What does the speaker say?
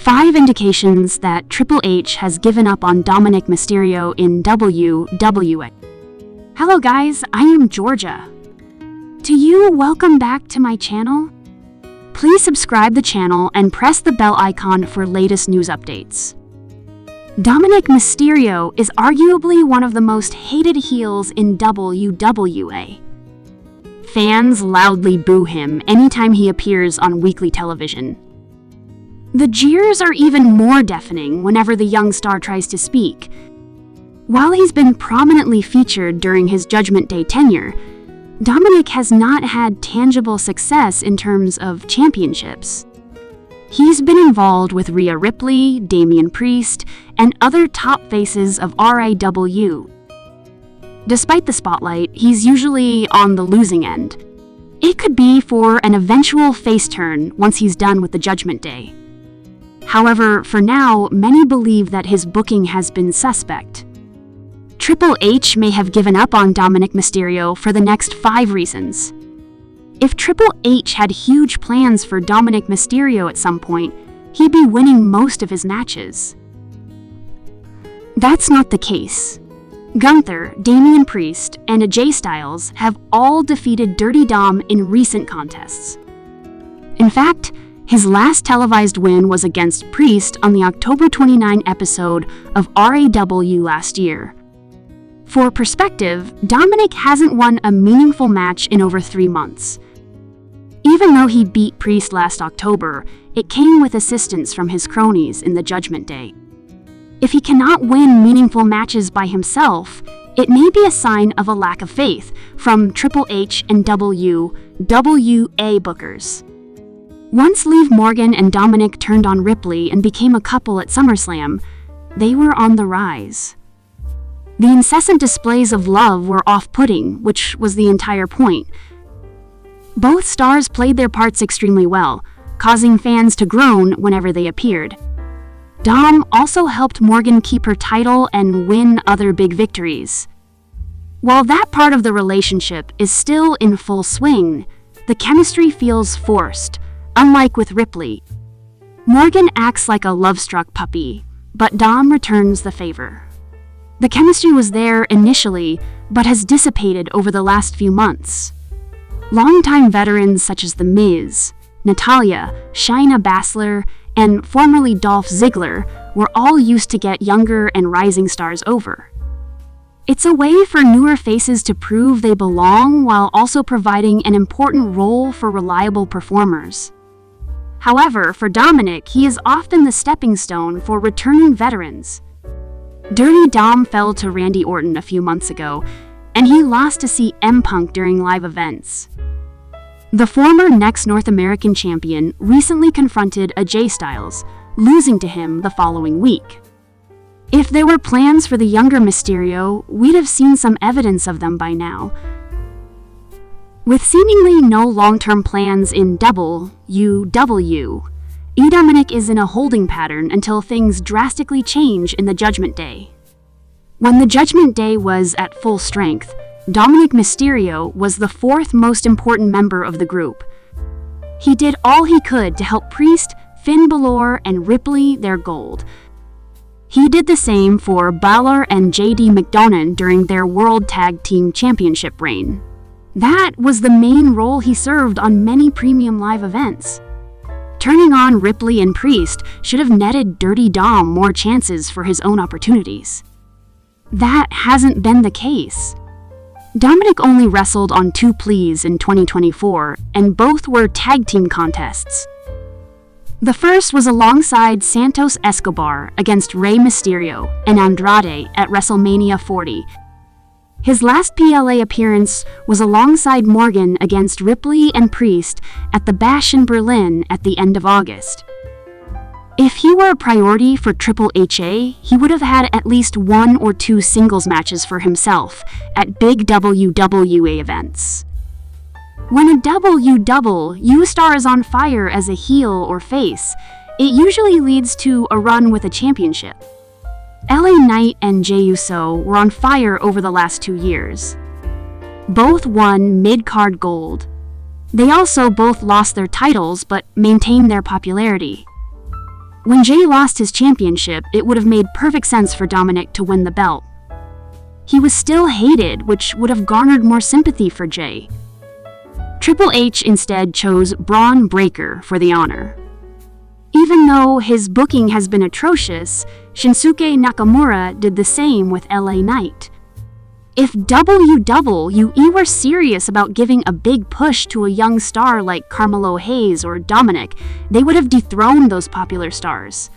5 indications that Triple H has given up on Dominik Mysterio in WWE. Hello guys, I am Georgia. To you, welcome back to my channel. Please subscribe the channel and press the bell icon for latest news updates. Dominik Mysterio is arguably one of the most hated heels in WWE. Fans loudly boo him anytime he appears on weekly television. The jeers are even more deafening whenever the young star tries to speak. While he's been prominently featured during his Judgment Day tenure, Dominik has not had tangible success in terms of championships. He's been involved with Rhea Ripley, Damian Priest, and other top faces of RAW. Despite the spotlight, he's usually on the losing end. It could be for an eventual face turn once he's done with the Judgment Day. However, for now, many believe that his booking has been suspect. Triple H may have given up on Dominik Mysterio for the next 5 reasons. If Triple H had huge plans for Dominik Mysterio at some point, he'd be winning most of his matches. That's not the case. Gunther, Damian Priest, and AJ Styles have all defeated Dirty Dom in recent contests. In fact, his last televised win was against Priest on the October 29 episode of RAW last year. For perspective, Dominik hasn't won a meaningful match in over 3 months. Even though he beat Priest last October, it came with assistance from his cronies in the Judgment Day. If he cannot win meaningful matches by himself, it may be a sign of a lack of faith from Triple H and WWE bookers. Once Liv Morgan and Dominik turned on Ripley and became a couple at SummerSlam, they were on the rise. The incessant displays of love were off-putting, which was the entire point. Both stars played their parts extremely well, causing fans to groan whenever they appeared. Dom also helped Morgan keep her title and win other big victories. While that part of the relationship is still in full swing, the chemistry feels forced. Unlike with Ripley, Morgan acts like a love-struck puppy, but Dom returns the favor. The chemistry was there initially, but has dissipated over the last few months. Longtime veterans such as The Miz, Natalya, Shayna Baszler, and formerly Dolph Ziggler were all used to get younger and rising stars over. It's a way for newer faces to prove they belong while also providing an important role for reliable performers. However, for Dominik, he is often the stepping stone for returning veterans. Dirty Dom fell to Randy Orton a few months ago, and he lost to CM Punk during live events. The former Next North American champion recently confronted AJ Styles, losing to him the following week. If there were plans for the younger Mysterio, we'd have seen some evidence of them by now. With seemingly no long-term plans in WWE, Dominik is in a holding pattern until things drastically change in the Judgment Day. When the Judgment Day was at full strength, Dominik Mysterio was the 4th most important member of the group. He did all he could to help Priest, Finn Balor, and Ripley their gold. He did the same for Balor and JD McDonough during their World Tag Team Championship reign. That was the main role he served on many premium live events. Turning on Ripley and Priest should have netted Dirty Dom more chances for his own opportunities. That hasn't been the case. Dominik only wrestled on 2 pleas in 2024, and both were tag team contests. The first was alongside Santos Escobar against Rey Mysterio and Andrade at WrestleMania 40. His last PLA appearance was alongside Morgan against Ripley and Priest at the Bash in Berlin at the end of August. If he were a priority for Triple HA, he would have had at least 1 or 2 singles matches for himself at big WWE events. When a double star is on fire as a heel or face, it usually leads to a run with a championship. LA Knight and Jey Uso were on fire over the last 2 years. Both won mid-card gold. They also both lost their titles but maintained their popularity. When Jay lost his championship, it would have made perfect sense for Dominik to win the belt. He was still hated, which would have garnered more sympathy for Jay. Triple H instead chose Braun Breaker for the honor. Even though his booking has been atrocious, Shinsuke Nakamura did the same with LA Knight. If WWE were serious about giving a big push to a young star like Carmelo Hayes or Dominik, they would have dethroned those popular stars.